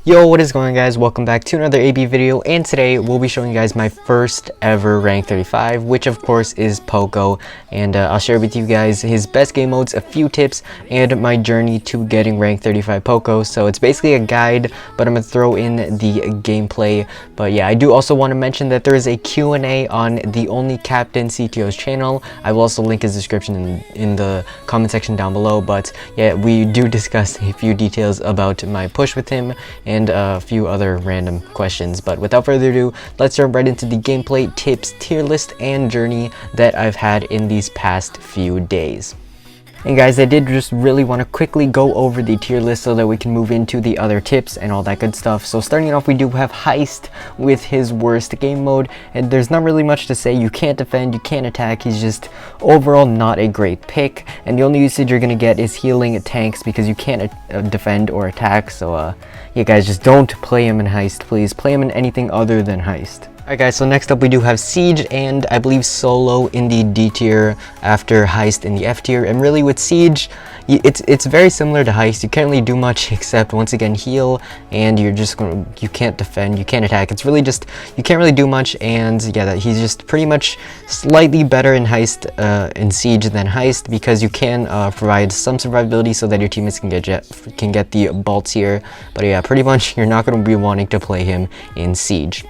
Yo, what is going on, guys? Welcome back to another AB video, and today we'll be showing you guys my first ever rank 35, which of course is POCO, and I'll share with you guys his best game modes, a few tips, and my journey to getting rank 35 POCO. So it's basically a guide, but I'm gonna throw in the gameplay. But yeah, I do also want to mention that there is a Q&A on the Only Captain CTO's channel. I will also link his description in the comment section down below. But yeah, we do discuss a few details about my push with him and a few other random questions. But without further ado, let's jump right into the gameplay, tips, tier list, and journey that I've had in these past few days. And guys, I did just really want to quickly go over the tier list so that we can move into the other tips and all that good stuff. So starting off, we do have Heist with his worst game mode, and there's not really much to say. You can't defend, you can't attack. He's just overall not a great pick, and the only usage you're gonna get is healing tanks because you can't defend or attack. So yeah guys, just don't play him in Heist, please. Play him in anything other than Heist. Alright guys, so next up we do have Siege and I believe Solo in the D tier after Heist in the F tier. And really with Siege, it's very similar to Heist. You can't really do much except once again heal, and you can't defend, you can't attack. It's really just, you can't really do much, and yeah, he's just pretty much slightly better in Heist, in Siege than Heist, because you can provide some survivability so that your teammates can get the bolts here. But yeah, pretty much you're not going to be wanting to play him in Siege.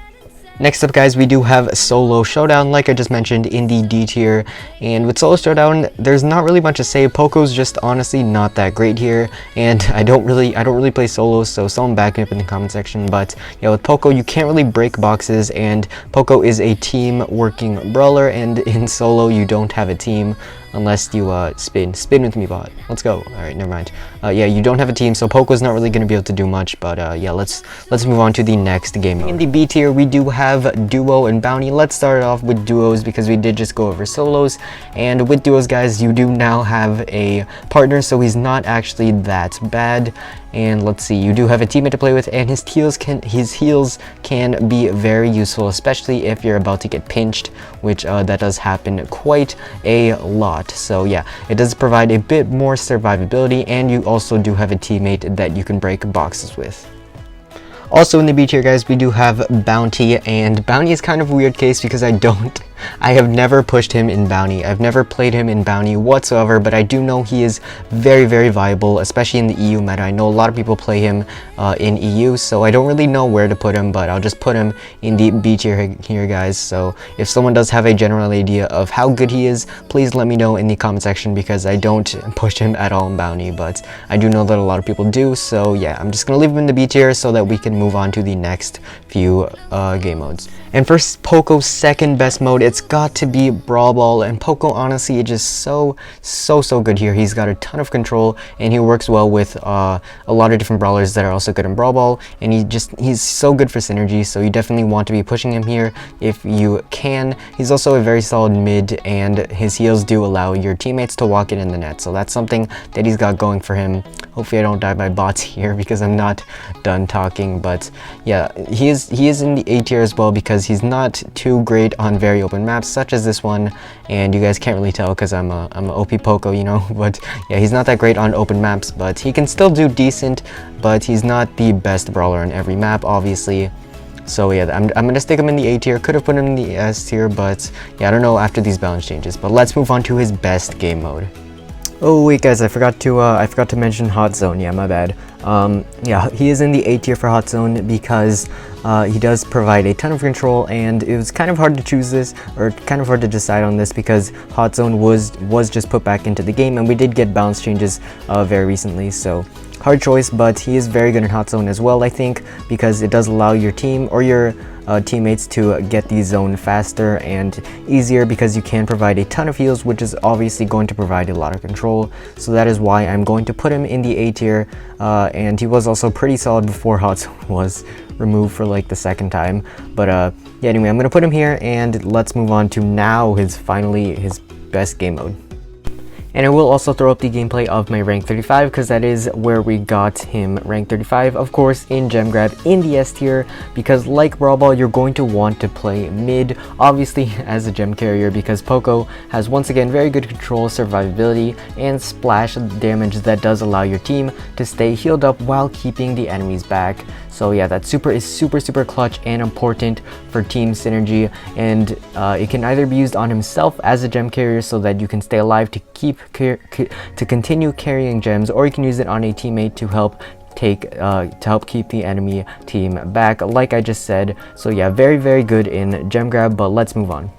Next up guys, we do have Solo Showdown, like I just mentioned, in the D tier. And with Solo Showdown, there's not really much to say. POCO's just honestly not that great here, and I don't really play solos, so someone back me up in the comment section. But yeah, with POCO you can't really break boxes, and POCO is a team working brawler, and in solo you don't have a team unless you spin with me, bot. Let's go. All right, never mind. Yeah, you don't have a team, so POCO's not really going to be able to do much. But yeah, let's move on to the next game mode. In the B tier, we do have Duo and Bounty. Let's start off with duos because we did just go over solos. And with duos, guys, you do now have a partner, so he's not actually that bad. And let's see, you do have a teammate to play with, and his heals can be very useful, especially if you're about to get pinched, which that does happen quite a lot. So yeah, it does provide a bit more survivability, and you also do have a teammate that you can break boxes with. Also in the B tier, guys, we do have Bounty, and Bounty is kind of a weird case because I have never pushed him in Bounty. I've never played him in Bounty whatsoever, but I do know he is very, very viable, especially in the EU meta. I know a lot of people play him in EU, so I don't really know where to put him, but I'll just put him in the B tier here, guys. So if someone does have a general idea of how good he is, please let me know in the comment section, because I don't push him at all in Bounty, but I do know that a lot of people do. So yeah, I'm just gonna leave him in the B tier so that we can move on to the next few game modes. And first, POCO's second best mode, it's got to be Brawl Ball. And POCO, honestly, is just so good here. He's got a ton of control, and he works well with a lot of different brawlers that are also good in Brawl Ball. And he's so good for synergy, so you definitely want to be pushing him here if you can. He's also a very solid mid, and his heals do allow your teammates to walk it in the net, so that's something that he's got going for him. Hopefully I don't die by bots here because I'm not done talking. But yeah, he is in the A tier as well, because he's not too great on very open maps such as this one, and you guys can't really tell because I'm a OP POCO, you know. But yeah, he's not that great on open maps, but he can still do decent, but he's not the best brawler on every map, obviously. So yeah, I'm gonna stick him in the A tier. Could have put him in the S tier, but yeah, I don't know after these balance changes. But let's move on to his best game mode. Oh wait guys, I forgot to mention Hot Zone. Yeah, my bad. Yeah, he is in the A tier for Hot Zone because he does provide a ton of control, and it was kind of hard to choose this, or kind of hard to decide on this, because Hot Zone was just put back into the game, and we did get balance changes very recently, so hard choice. But he is very good in Hot Zone as well, I think, because it does allow your team or your teammates to get the zone faster and easier, because you can provide a ton of heals, which is obviously going to provide a lot of control. So that is why I'm going to put him in the A tier, and he was also pretty solid before Hot Zone was removed for like the second time. But yeah, anyway, I'm gonna put him here, and let's move on to now his best game mode. And I will also throw up the gameplay of my rank 35 because that is where we got him rank 35, of course, in gem grab in the S tier, because like Brawl Ball, you're going to want to play mid, obviously as a gem carrier, because POCO has once again very good control, survivability, and splash damage that does allow your team to stay healed up while keeping the enemies back. So yeah, that super is super clutch and important for team synergy, and it can either be used on himself as a gem carrier so that you can stay alive to continue carrying gems, or you can use it on a teammate to help keep the enemy team back, like I just said. So yeah, very good in gem grab, but let's move on.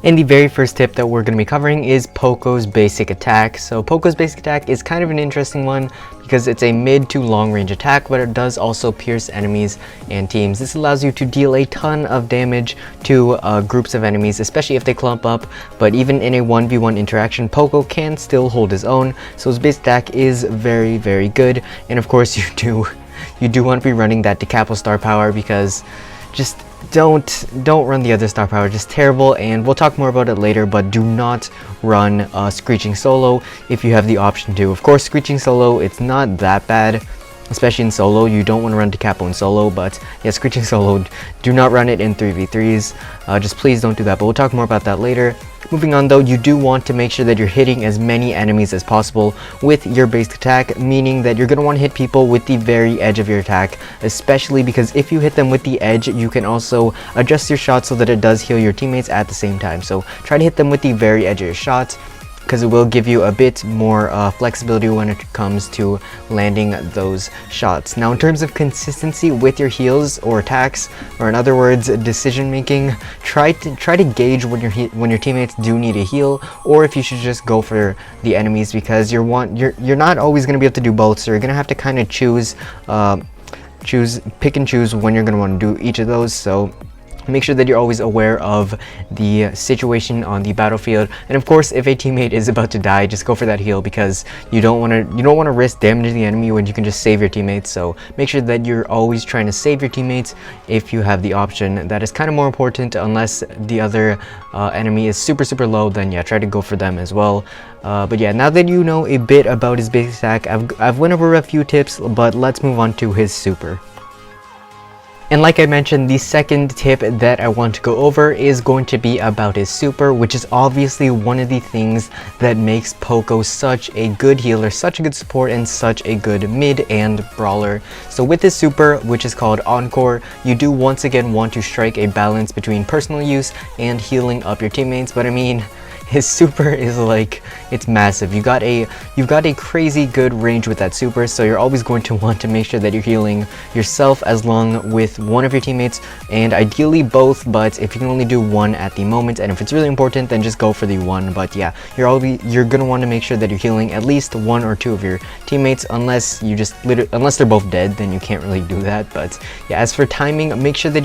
And the very first tip that we're going to be covering is POCO's basic attack. So POCO's basic attack is kind of an interesting one because it's a mid to long range attack, but it does also pierce enemies and teams. This allows you to deal a ton of damage to groups of enemies, especially if they clump up, but even in a 1v1 interaction, POCO can still hold his own. So his basic attack is very good, and of course you do want to be running that Decapo star power, because just don't run the other star power, just terrible, and we'll talk more about it later. But do not run Screeching Solo if you have the option to. Of course, Screeching Solo, it's not that bad, especially in solo. You don't want to run Decapo in solo, but yeah, Screeching Solo, do not run it in 3v3s. Just please don't do that, but we'll talk more about that later. Moving on though, you do want to make sure that you're hitting as many enemies as possible with your basic attack, meaning that you're going to want to hit people with the very edge of your attack, especially because if you hit them with the edge, you can also adjust your shot so that it does heal your teammates at the same time. So try to hit them with the very edge of your shot, because it will give you a bit more flexibility when it comes to landing those shots. Now, in terms of consistency with your heals or attacks, or in other words, decision making, try to gauge when your teammates do need a heal, or if you should just go for the enemies, because you're not always going to be able to do both. So you're going to have to kind of pick and choose when you're going to want to do each of those. So make sure that you're always aware of the situation on the battlefield, and of course, if a teammate is about to die, just go for that heal, because you don't want to risk damaging the enemy when you can just save your teammates. So make sure that you're always trying to save your teammates if you have the option. That is kind of more important, unless the other enemy is super low, then yeah, try to go for them as well. But yeah, now that you know a bit about his basic attack, I've went over a few tips, but let's move on to his super. And like I mentioned, the second tip that I want to go over is going to be about his super, which is obviously one of the things that makes POCO such a good healer, such a good support, and such a good mid and brawler. So with his super, which is called Encore, you do once again want to strike a balance between personal use and healing up your teammates. But I mean, his super is like, it's massive. You've got a crazy good range with that super, so you're always going to want to make sure that you're healing yourself as long with one of your teammates, and ideally both, but if you can only do one at the moment, and if it's really important, then just go for the one. But yeah, you're gonna want to make sure that you're healing at least one or two of your teammates, unless they're both dead, then you can't really do that. But yeah, as for timing, make sure that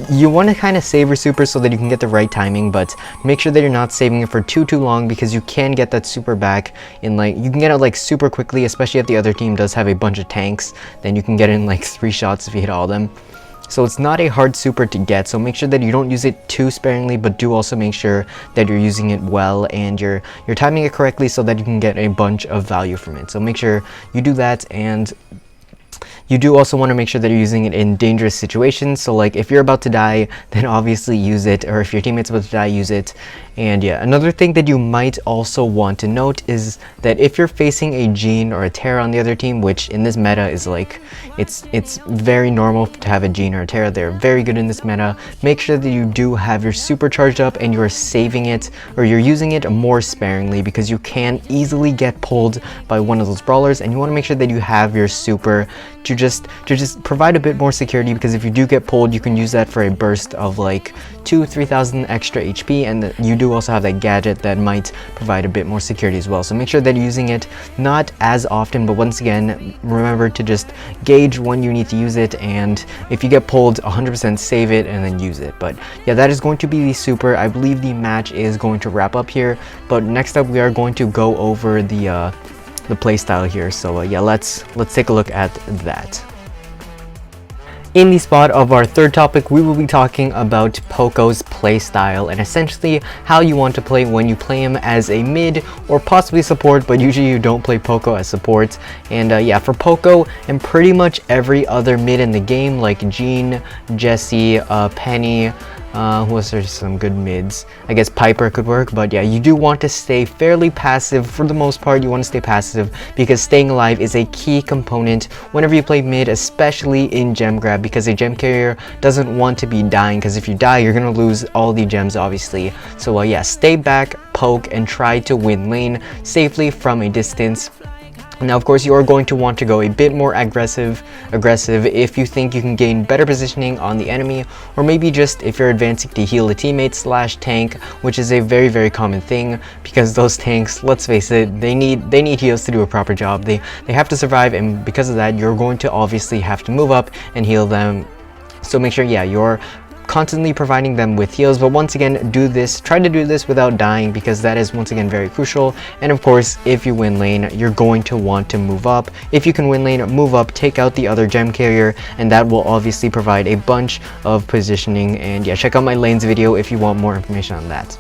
you want to kind of save your super so that you can get the right timing, but make sure that you're not saving it for too long, because you can get that super back in you can get it super quickly, especially if the other team does have a bunch of tanks. Then you can get it in 3 shots if you hit all of them. So it's not a hard super to get, so make sure that you don't use it too sparingly, but do also make sure that you're using it well and you're timing it correctly so that you can get a bunch of value from it. So make sure you do that, and you do also want to make sure that you're using it in dangerous situations. So if you're about to die, then obviously use it, or if your teammate's about to die, use it. And yeah, another thing that you might also want to note is that if you're facing a Gene or a Terra on the other team, which in this meta is it's very normal to have a Gene or a Terra, they're very good in this meta, make sure that you do have your super charged up and you're saving it, or you're using it more sparingly, because you can easily get pulled by one of those brawlers, and you want to make sure that you have your super to just provide a bit more security, because if you do get pulled, you can use that for a burst of 2,000-3,000 extra HP, and you do also have that gadget that might provide a bit more security as well. So make sure that you're using it not as often, but once again, remember to just gauge when you need to use it, and if you get pulled, 100% save it and then use it. But yeah, that is going to be the super. I believe the match is going to wrap up here, but next up we are going to go over the playstyle here. So yeah, let's take a look at that. In the spot of our third topic, we will be talking about POCO's playstyle and essentially how you want to play when you play him as a mid or possibly support, but usually you don't play POCO as support. And yeah, for POCO and pretty much every other mid in the game, like Jean, Jesse, Penny, who else are some good mids? I guess Piper could work, but yeah, you do want to stay fairly passive. For the most part, you want to stay passive because staying alive is a key component whenever you play mid, especially in gem grab, because a gem carrier doesn't want to be dying, because if you die, you're going to lose all the gems, obviously. So yeah, stay back, poke, and try to win lane safely from a distance. Now, of course, you are going to want to go a bit more aggressive if you think you can gain better positioning on the enemy, or maybe just if you're advancing to heal a teammate / tank, which is a very common thing, because those tanks, let's face it, they need heals to do a proper job. They have to survive, and because of that, you're going to obviously have to move up and heal them. So make sure, yeah, you're constantly providing them with heals, but once again, try to do this without dying, because that is once again very crucial. And of course, if you win lane, you're going to want to move up. If you can win lane, move up, take out the other gem carrier, and that will obviously provide a bunch of positioning. And yeah, check out my lanes video if you want more information on that.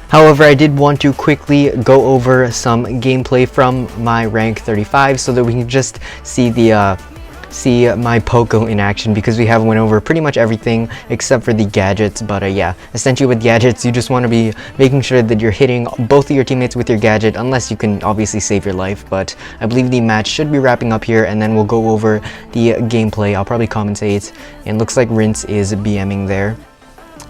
However, I did want to quickly go over some gameplay from my rank 35 so that we can just see my POCO in action, because we have went over pretty much everything except for the gadgets. But yeah, essentially with gadgets, you just want to be making sure that you're hitting both of your teammates with your gadget, unless you can obviously save your life. But I believe the match should be wrapping up here, and then we'll go over the gameplay. I'll probably commentate, and looks like Rinse is BMing there.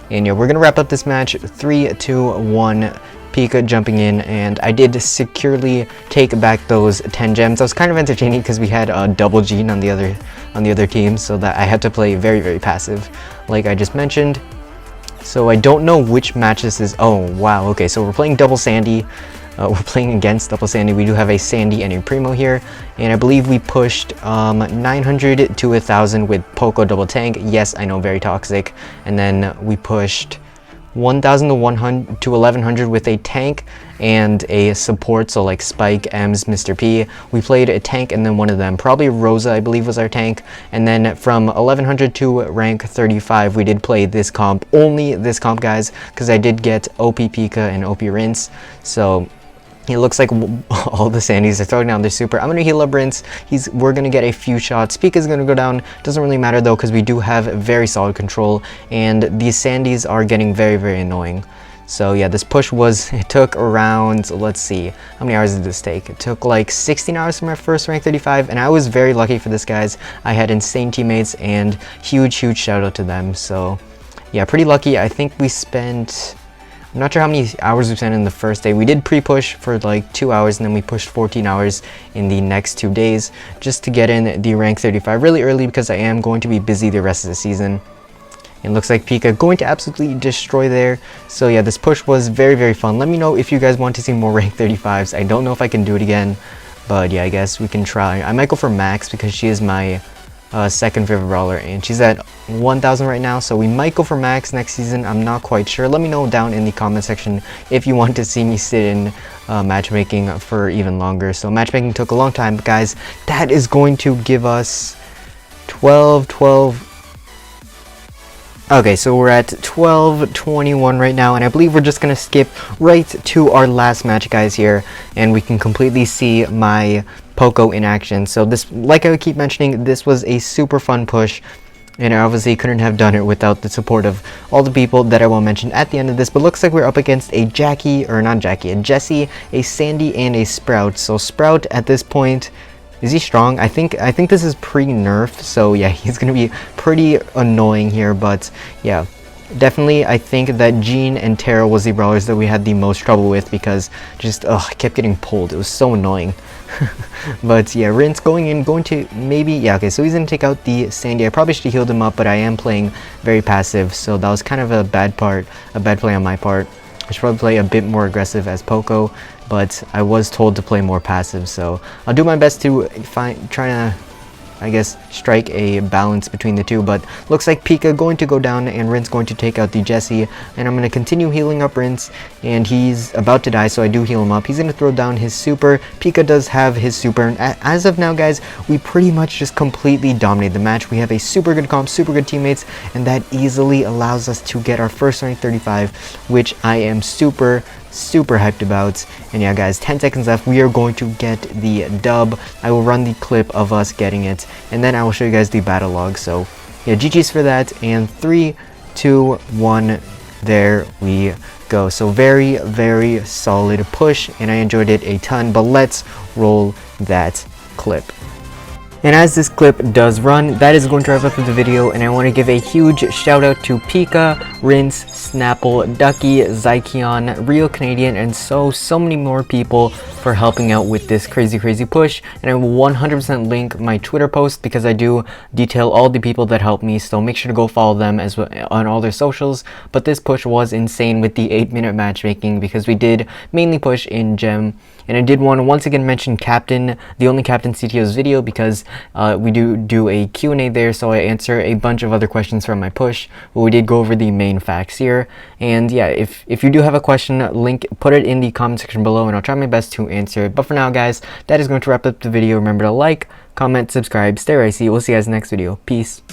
And yeah, we're gonna wrap up this match 3, 2, 1. Pika jumping in, and I did securely take back those 10 gems. That was kind of entertaining because we had a double Jean on the other team, so that I had to play very passive, like I just mentioned. So I don't know which match this is. Oh wow, okay, so we're playing double Sandy. We're playing against double Sandy. We do have a Sandy and a Primo here, and I believe we pushed 900 to 1,000 with POCO double tank. Yes, I know, very toxic. And then we pushed 1,000 to 1,100 with a tank and a support, so like Spike, Ems, Mr. P. We played a tank and then one of them, probably Rosa, I believe was our tank. And then from 1,100 to rank 35, we did play this comp, only this comp, guys, because I did get OP Pika and OP Rinse. So it looks like all the Sandys are throwing down their super. I'm going to heal up Rinse. We're going to get a few shots. Pika's going to go down. Doesn't really matter though, because we do have very solid control. And these Sandys are getting very annoying. So yeah, this push it took around, let's see, how many hours did this take? It took like 16 hours from my first rank 35. And I was very lucky for this, guys. I had insane teammates, and huge shout out to them. So yeah, pretty lucky. I think we spent, I'm not sure how many hours we spent in the first day. We did pre-push for like 2 hours, and then we pushed 14 hours in the next 2 days just to get in the rank 35 really early, because I am going to be busy the rest of the season. It looks like Pika going to absolutely destroy there. So yeah, this push was very fun. Let me know if you guys want to see more rank 35s. I don't know if I can do it again, but yeah, I guess we can try. I might go for Max because she is my second favorite brawler, and she's at 1,000 right now, so we might go for Max next season. I'm not quite sure. Let me know down in the comment section if you want to see me sit in matchmaking for even longer. So matchmaking took a long time, but guys, that is going to give us 12. Okay, so we're at 12:21 right now, and I believe we're just gonna skip right to our last match, guys, here, and we can completely see my POCO in action. So this, like I keep mentioning, this was a super fun push, and I obviously couldn't have done it without the support of all the people that I will mention at the end of this. But looks like we're up against a Jesse, a Sandy, and a Sprout. So Sprout at this point, is he strong? I think this is pre-nerf, so yeah, he's gonna be pretty annoying here. But yeah, definitely I think that Jean and Tara was the brawlers that we had the most trouble with, because just I kept getting pulled. It was so annoying. But yeah, Rinse going to maybe, yeah, okay, so he's gonna take out the Sandy. I probably should have healed him up, but I am playing very passive, so that was kind of a bad play on my part. I should probably play a bit more aggressive as POCO, but I was told to play more passive, so I'll do my best to I I guess, strike a balance between the two. But looks like Pika going to go down and Rince going to take out the Jessie, and I'm going to continue healing up Rince, and he's about to die, so I do heal him up. He's going to throw down his super. Pika does have his super, and as of now, guys, we pretty much just completely dominate the match. We have a super good comp, super good teammates, and that easily allows us to get our first rank 35, which I am super hyped about. And yeah, guys, 10 seconds left. We are going to get the dub. I will run the clip of us getting it, and then I will show you guys the battle log. So yeah, GG's for that. And 3, 2, 1, there we go. So very solid push, and I enjoyed it a ton. But let's roll that clip. And as this clip does run, that is going to wrap up the video, and I want to give a huge shout out to Pika, Rince, Snapple, Ducky, Zykeon, Real Canadian, and so many more people for helping out with this crazy push. And I will 100% link my Twitter post, because I do detail all the people that helped me, so make sure to go follow them as well on all their socials. But this push was insane with the 8-minute matchmaking, because we did mainly push in gem. And I did want to once again mention Captain, the only Captain CTO's video, because we do a Q&A there, so I answer a bunch of other questions from my push, but we did go over the main facts here. And yeah, if you do have a question, put it in the comment section below, and I'll try my best to answer it. But for now, guys, that is going to wrap up the video. Remember to like, comment, subscribe, stay ricey. We'll see you guys in the next video. Peace.